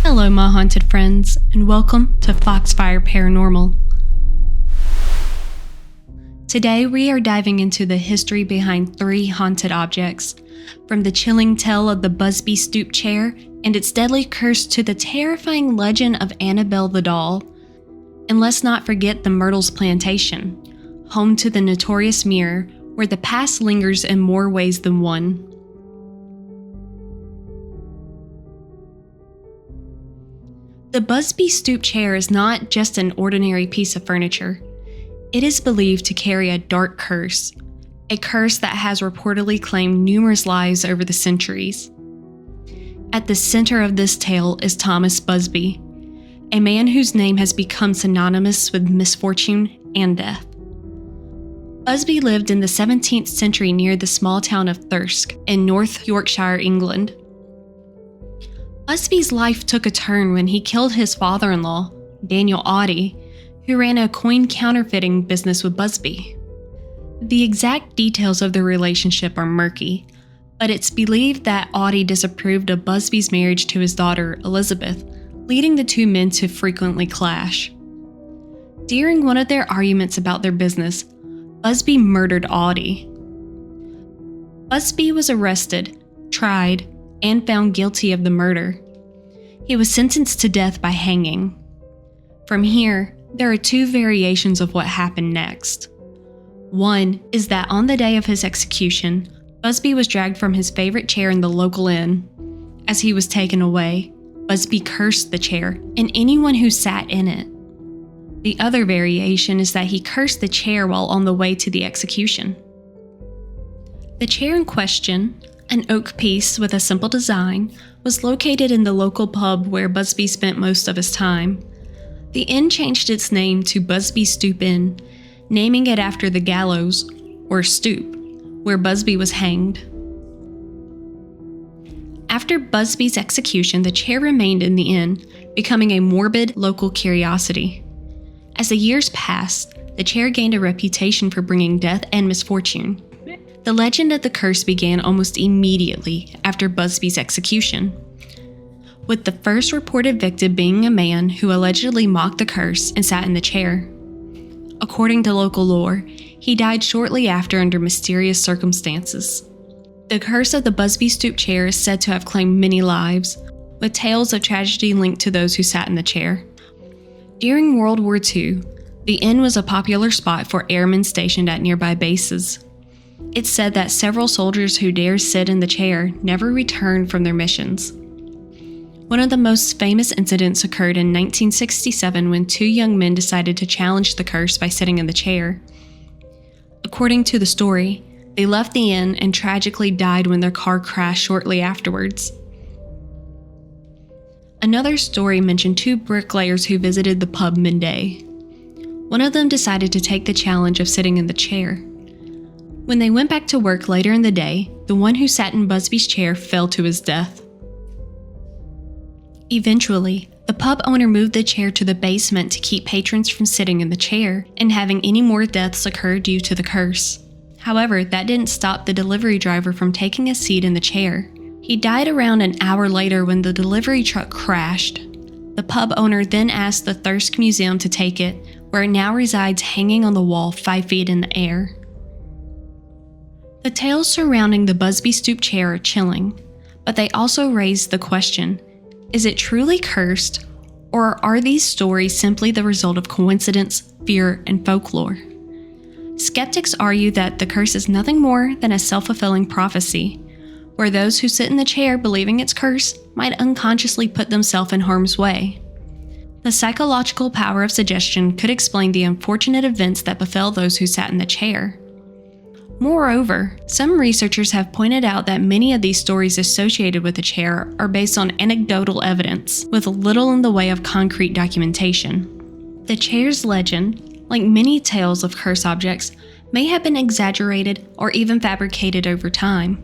Hello, my haunted friends, and welcome to Foxfire Paranormal. Today, we are diving into the history behind 3 haunted objects, from the chilling tale of the Busby Stoop Chair and its deadly curse to the terrifying legend of Annabelle the Doll. And let's not forget the Myrtles Plantation, home to the notorious mirror, where the past lingers in more ways than one. The Busby Stoop Chair is not just an ordinary piece of furniture. It is believed to carry a dark curse, a curse that has reportedly claimed numerous lives over the centuries. At the center of this tale is Thomas Busby, a man whose name has become synonymous with misfortune and death. Busby lived in the 17th century near the small town of Thirsk in North Yorkshire, England. Busby's life took a turn when he killed his father-in-law, Daniel Oddie, who ran a coin counterfeiting business with Busby. The exact details of the relationship are murky, but it's believed that Oddie disapproved of Busby's marriage to his daughter, Elizabeth, leading the two men to frequently clash. During one of their arguments about their business, Busby murdered Oddie. Busby was arrested, tried, and found guilty of the murder. He was sentenced to death by hanging. From here, there are 2 variations of what happened next. One is that on the day of his execution, Busby was dragged from his favorite chair in the local inn. As he was taken away, Busby cursed the chair and anyone who sat in it. The other variation is that he cursed the chair while on the way to the execution. The chair in question, an oak piece with a simple design, was located in the local pub where Busby spent most of his time. The inn changed its name to Busby Stoop Inn, naming it after the gallows, or stoop, where Busby was hanged. After Busby's execution, the chair remained in the inn, becoming a morbid local curiosity. As the years passed, the chair gained a reputation for bringing death and misfortune. The legend of the curse began almost immediately after Busby's execution, with the first reported victim being a man who allegedly mocked the curse and sat in the chair. According to local lore, he died shortly after under mysterious circumstances. The curse of the Busby Stoop Chair is said to have claimed many lives, with tales of tragedy linked to those who sat in the chair. During World War II, the inn was a popular spot for airmen stationed at nearby bases. It's said that several soldiers who dare sit in the chair never returned from their missions. One of the most famous incidents occurred in 1967 when 2 young men decided to challenge the curse by sitting in the chair. According to the story, they left the inn and tragically died when their car crashed shortly afterwards. Another story mentioned 2 bricklayers who visited the pub midday. One of them decided to take the challenge of sitting in the chair. When they went back to work later in the day, the one who sat in Busby's chair fell to his death. Eventually, the pub owner moved the chair to the basement to keep patrons from sitting in the chair and having any more deaths occur due to the curse. However, that didn't stop the delivery driver from taking a seat in the chair. He died around an hour later when the delivery truck crashed. The pub owner then asked the Thirsk Museum to take it, where it now resides hanging on the wall 5 feet in the air. The tales surrounding the Busby Stoop Chair are chilling, but they also raise the question, is it truly cursed, or are these stories simply the result of coincidence, fear, and folklore? Skeptics argue that the curse is nothing more than a self-fulfilling prophecy, where those who sit in the chair believing it's cursed might unconsciously put themselves in harm's way. The psychological power of suggestion could explain the unfortunate events that befell those who sat in the chair. Moreover, some researchers have pointed out that many of these stories associated with the chair are based on anecdotal evidence, with little in the way of concrete documentation. The chair's legend, like many tales of cursed objects, may have been exaggerated or even fabricated over time.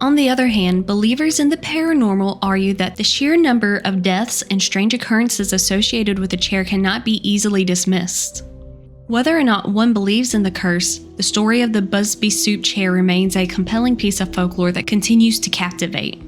On the other hand, believers in the paranormal argue that the sheer number of deaths and strange occurrences associated with the chair cannot be easily dismissed. Whether or not one believes in the curse, the story of the Busby Stoop Chair remains a compelling piece of folklore that continues to captivate.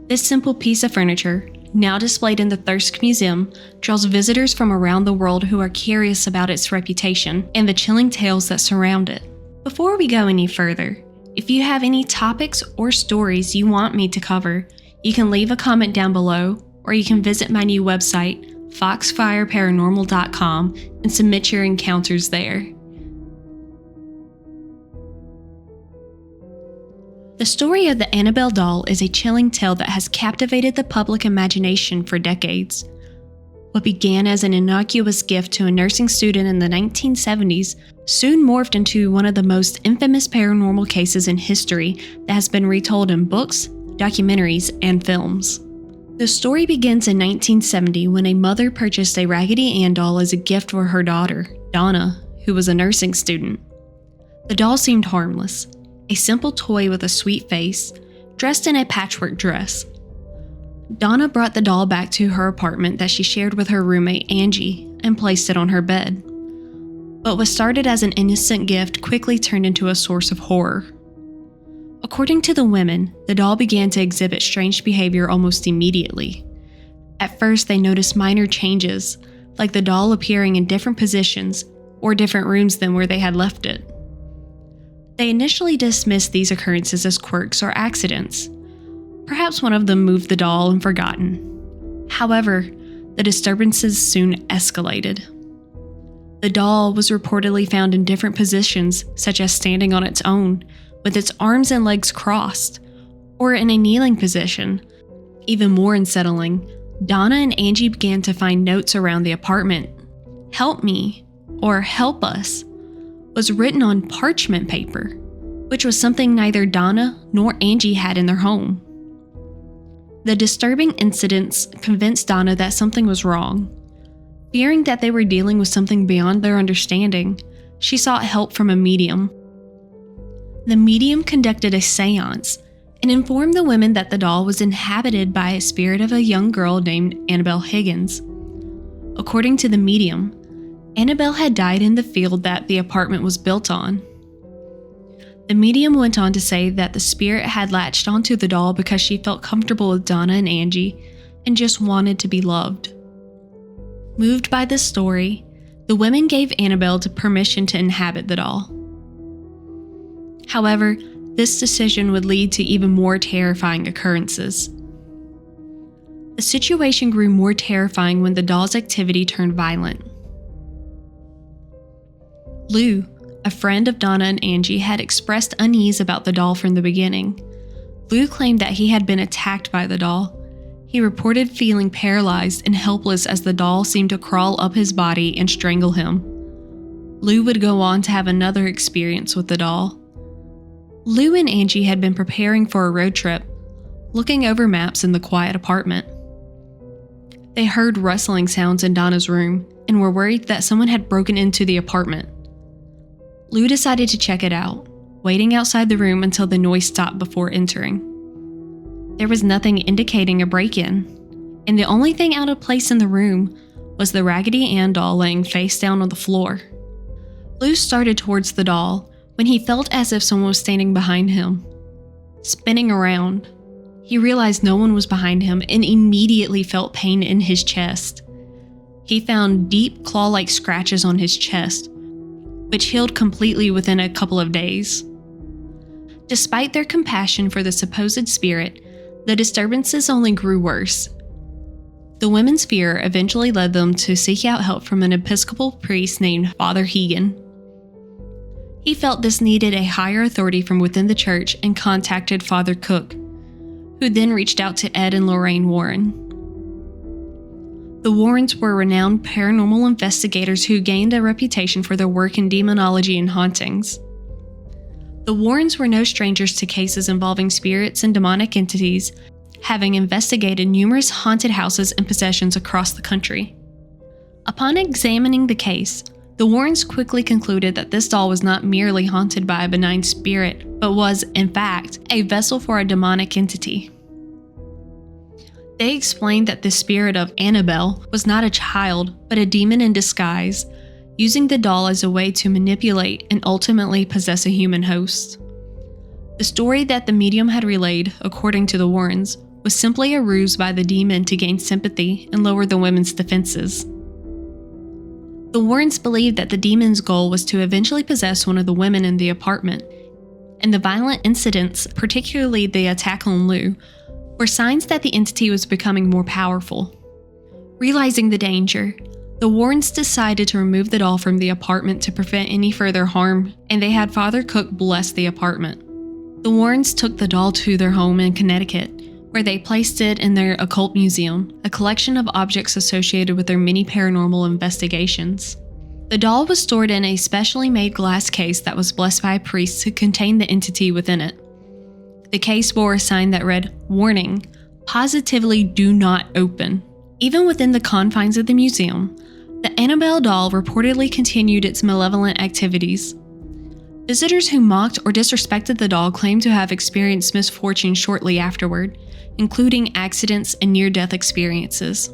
This simple piece of furniture, now displayed in the Thirsk Museum, draws visitors from around the world who are curious about its reputation and the chilling tales that surround it. Before we go any further, if you have any topics or stories you want me to cover, you can leave a comment down below, or you can visit my new website, foxfireparanormal.com, and submit your encounters there. The story of the Annabelle Doll is a chilling tale that has captivated the public imagination for decades. What began as an innocuous gift to a nursing student in the 1970s soon morphed into one of the most infamous paranormal cases in history that has been retold in books, documentaries, and films. The story begins in 1970 when a mother purchased a Raggedy Ann doll as a gift for her daughter, Donna, who was a nursing student. The doll seemed harmless, a simple toy with a sweet face, dressed in a patchwork dress. Donna brought the doll back to her apartment that she shared with her roommate Angie and placed it on her bed. But what started as an innocent gift quickly turned into a source of horror. According to the women, the doll began to exhibit strange behavior almost immediately. At first, they noticed minor changes, like the doll appearing in different positions or different rooms than where they had left it. They initially dismissed these occurrences as quirks or accidents. Perhaps one of them moved the doll and forgotten. However, the disturbances soon escalated. The doll was reportedly found in different positions, such as standing on its own, with its arms and legs crossed, or in a kneeling position. Even more unsettling, Donna and Angie began to find notes around the apartment. "Help me," or "help us," was written on parchment paper, which was something neither Donna nor Angie had in their home. The disturbing incidents convinced Donna that something was wrong. Fearing that they were dealing with something beyond their understanding, she sought help from a medium. The medium conducted a seance and informed the women that the doll was inhabited by a spirit of a young girl named Annabelle Higgins. According to the medium, Annabelle had died in the field that the apartment was built on. The medium went on to say that the spirit had latched onto the doll because she felt comfortable with Donna and Angie and just wanted to be loved. Moved by this story, the women gave Annabelle permission to inhabit the doll. However, this decision would lead to even more terrifying occurrences. The situation grew more terrifying when the doll's activity turned violent. Lou, a friend of Donna and Angie, had expressed unease about the doll from the beginning. Lou claimed that he had been attacked by the doll. He reported feeling paralyzed and helpless as the doll seemed to crawl up his body and strangle him. Lou would go on to have another experience with the doll. Lou and Angie had been preparing for a road trip, looking over maps in the quiet apartment. They heard rustling sounds in Donna's room and were worried that someone had broken into the apartment. Lou decided to check it out, waiting outside the room until the noise stopped before entering. There was nothing indicating a break-in, and the only thing out of place in the room was the Raggedy Ann doll laying face down on the floor. Lou started towards the doll when he felt as if someone was standing behind him. Spinning around, he realized no one was behind him and immediately felt pain in his chest. He found deep claw-like scratches on his chest, which healed completely within a couple of days. Despite their compassion for the supposed spirit, the disturbances only grew worse. The women's fear eventually led them to seek out help from an Episcopal priest named Father Hegan. He felt this needed a higher authority from within the church and contacted Father Cook, who then reached out to Ed and Lorraine Warren. The Warrens were renowned paranormal investigators who gained a reputation for their work in demonology and hauntings. The Warrens were no strangers to cases involving spirits and demonic entities, having investigated numerous haunted houses and possessions across the country. Upon examining the case, the Warrens quickly concluded that this doll was not merely haunted by a benign spirit, but was, in fact, a vessel for a demonic entity. They explained that the spirit of Annabelle was not a child, but a demon in disguise, using the doll as a way to manipulate and ultimately possess a human host. The story that the medium had relayed, according to the Warrens, was simply a ruse by the demon to gain sympathy and lower the women's defenses. The Warrens believed that the demon's goal was to eventually possess one of the women in the apartment, and the violent incidents, particularly the attack on Lou, were signs that the entity was becoming more powerful. Realizing the danger, the Warrens decided to remove the doll from the apartment to prevent any further harm, and they had Father Cook bless the apartment. The Warrens took the doll to their home in Connecticut, where they placed it in their Occult Museum, a collection of objects associated with their many paranormal investigations. The doll was stored in a specially made glass case that was blessed by a priest to contain the entity within it. The case bore a sign that read, "Warning, positively do not open." Even within the confines of the museum, the Annabelle doll reportedly continued its malevolent activities. Visitors who mocked or disrespected the doll claimed to have experienced misfortune shortly afterward, including accidents and near-death experiences.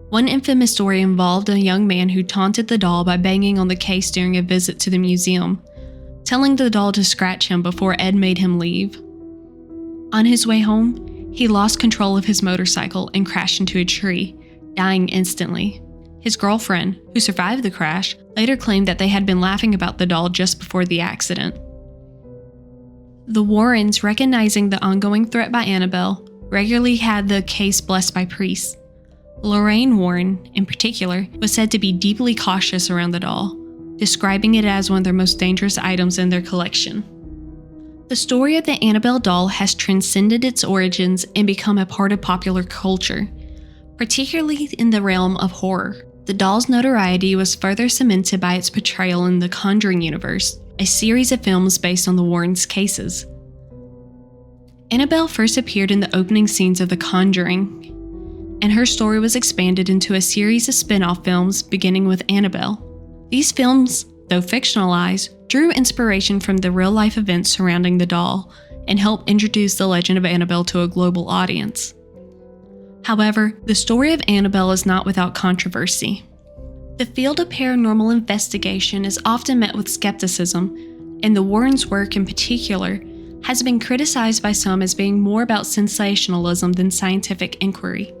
One infamous story involved a young man who taunted the doll by banging on the case during a visit to the museum, telling the doll to scratch him before Ed made him leave. On his way home, he lost control of his motorcycle and crashed into a tree, dying instantly. His girlfriend, who survived the crash, later claimed that they had been laughing about the doll just before the accident. The Warrens, recognizing the ongoing threat by Annabelle, regularly had the case blessed by priests. Lorraine Warren, in particular, was said to be deeply cautious around the doll, describing it as one of their most dangerous items in their collection. The story of the Annabelle doll has transcended its origins and become a part of popular culture, particularly in the realm of horror. The doll's notoriety was further cemented by its portrayal in the Conjuring universe, a series of films based on the Warrens' cases. Annabelle first appeared in the opening scenes of The Conjuring, and her story was expanded into a series of spin-off films beginning with Annabelle. These films, though fictionalized, drew inspiration from the real-life events surrounding the doll and helped introduce the legend of Annabelle to a global audience. However, the story of Annabelle is not without controversy. The field of paranormal investigation is often met with skepticism, and the Warrens' work in particular has been criticized by some as being more about sensationalism than scientific inquiry.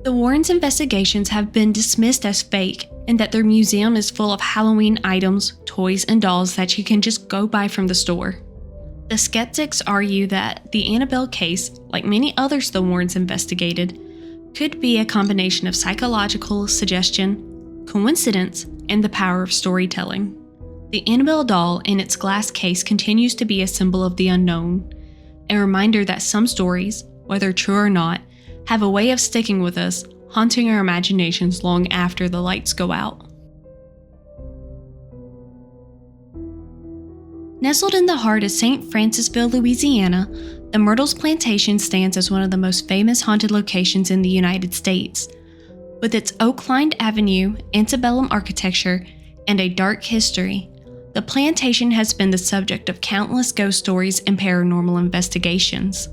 The Warrens' investigations have been dismissed as fake, and that their museum is full of Halloween items, toys, and dolls that you can just go buy from the store. The skeptics argue that the Annabelle case, like many others the Warrens investigated, could be a combination of psychological suggestion, coincidence, and the power of storytelling. The Annabelle doll in its glass case continues to be a symbol of the unknown, a reminder that some stories, whether true or not, have a way of sticking with us, haunting our imaginations long after the lights go out. Nestled in the heart of St. Francisville, Louisiana, the Myrtles Plantation stands as one of the most famous haunted locations in the United States. With its oak-lined avenue, antebellum architecture, and a dark history, the plantation has been the subject of countless ghost stories and paranormal investigations.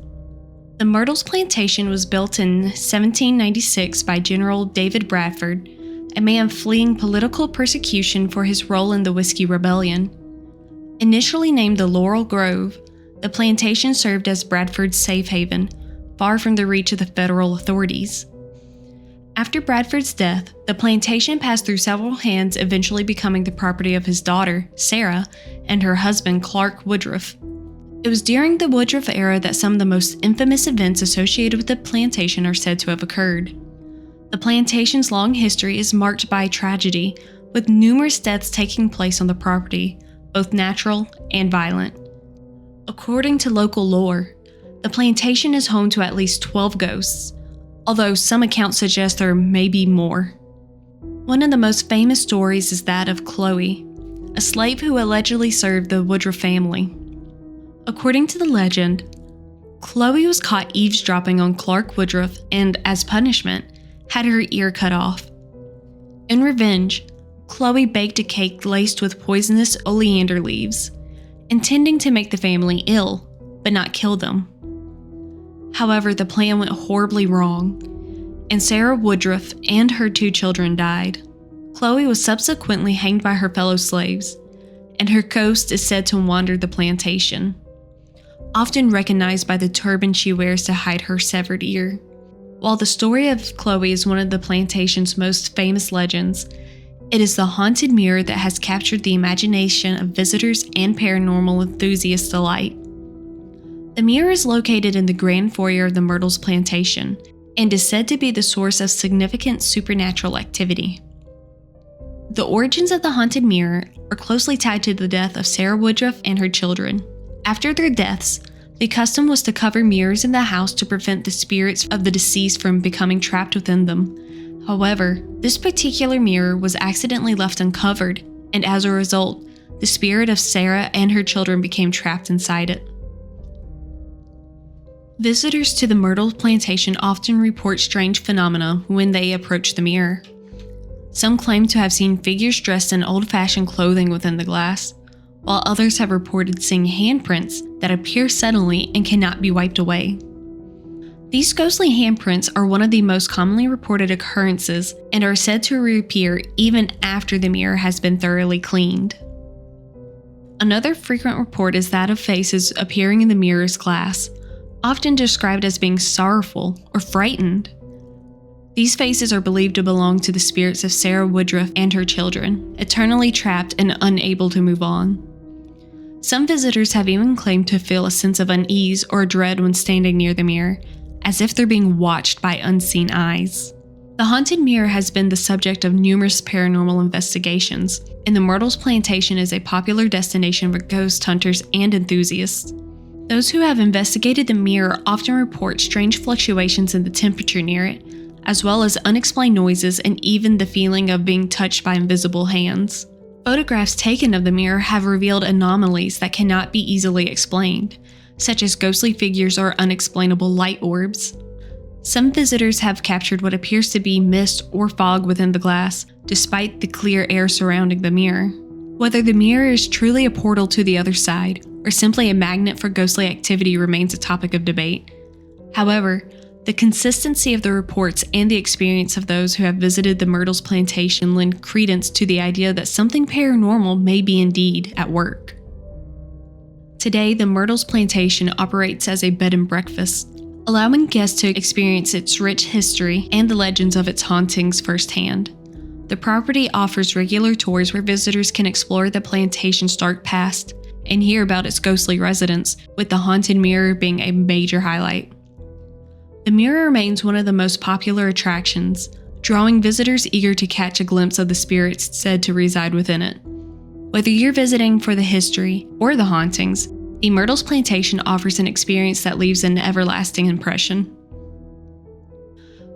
The Myrtles Plantation was built in 1796 by General David Bradford, a man fleeing political persecution for his role in the Whiskey Rebellion. Initially named the Laurel Grove, the plantation served as Bradford's safe haven, far from the reach of the federal authorities. After Bradford's death, the plantation passed through several hands, eventually becoming the property of his daughter, Sarah, and her husband, Clark Woodruff. It was during the Woodruff era that some of the most infamous events associated with the plantation are said to have occurred. The plantation's long history is marked by tragedy, with numerous deaths taking place on the property, both natural and violent. According to local lore, the plantation is home to at least 12 ghosts, although some accounts suggest there may be more. One of the most famous stories is that of Chloe, a slave who allegedly served the Woodruff family. According to the legend, Chloe was caught eavesdropping on Clark Woodruff and, as punishment, had her ear cut off. In revenge, Chloe baked a cake laced with poisonous oleander leaves, intending to make the family ill, but not kill them. However, the plan went horribly wrong, and Sarah Woodruff and her 2 children died. Chloe was subsequently hanged by her fellow slaves, and her ghost is said to wander the plantation. often recognized by the turban she wears to hide her severed ear. While the story of Chloe is one of the plantation's most famous legends, it is the haunted mirror that has captured the imagination of visitors and paranormal enthusiasts alike. The mirror is located in the grand foyer of the Myrtles Plantation and is said to be the source of significant supernatural activity. The origins of the haunted mirror are closely tied to the death of Sarah Woodruff and her children. After their deaths, the custom was to cover mirrors in the house to prevent the spirits of the deceased from becoming trapped within them. However, this particular mirror was accidentally left uncovered, and as a result, the spirit of Sarah and her children became trapped inside it. Visitors to the Myrtles Plantation often report strange phenomena when they approach the mirror. Some claim to have seen figures dressed in old-fashioned clothing within the glass, while others have reported seeing handprints that appear suddenly and cannot be wiped away. These ghostly handprints are one of the most commonly reported occurrences and are said to reappear even after the mirror has been thoroughly cleaned. Another frequent report is that of faces appearing in the mirror's glass, often described as being sorrowful or frightened. These faces are believed to belong to the spirits of Sarah Woodruff and her children, eternally trapped and unable to move on. Some visitors have even claimed to feel a sense of unease or dread when standing near the mirror, as if they're being watched by unseen eyes. The haunted mirror has been the subject of numerous paranormal investigations, and the Myrtles Plantation is a popular destination for ghost hunters and enthusiasts. Those who have investigated the mirror often report strange fluctuations in the temperature near it, as well as unexplained noises and even the feeling of being touched by invisible hands. Photographs taken of the mirror have revealed anomalies that cannot be easily explained, such as ghostly figures or unexplainable light orbs. Some visitors have captured what appears to be mist or fog within the glass, despite the clear air surrounding the mirror. Whether the mirror is truly a portal to the other side, or simply a magnet for ghostly activity remains a topic of debate. However, the consistency of the reports and the experience of those who have visited the Myrtles Plantation lend credence to the idea that something paranormal may be indeed at work. Today, the Myrtles Plantation operates as a bed and breakfast, allowing guests to experience its rich history and the legends of its hauntings firsthand. The property offers regular tours where visitors can explore the plantation's dark past and hear about its ghostly residents, with the haunted mirror being a major highlight. The mirror remains one of the most popular attractions, drawing visitors eager to catch a glimpse of the spirits said to reside within it. Whether you're visiting for the history or the hauntings, the Myrtles Plantation offers an experience that leaves an everlasting impression.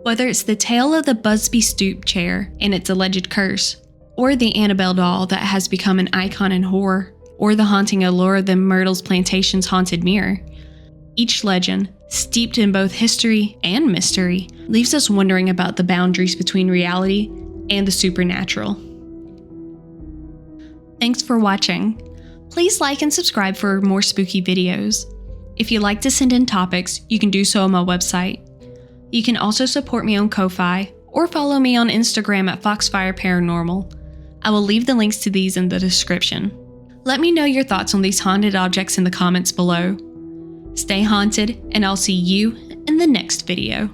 Whether it's the tale of the Busby Stoop Chair and its alleged curse, or the Annabelle Doll that has become an icon in horror, or the haunting allure of the Myrtles Plantation's haunted mirror, each legend, steeped in both history and mystery, leaves us wondering about the boundaries between reality and the supernatural. Thanks for watching. Please like and subscribe for more spooky videos. If you'd like to send in topics, you can do so on my website. You can also support me on Ko-Fi or follow me on Instagram at Foxfire Paranormal. I will leave the links to these in the description. Let me know your thoughts on these haunted objects in the comments below. Stay haunted, and I'll see you in the next video.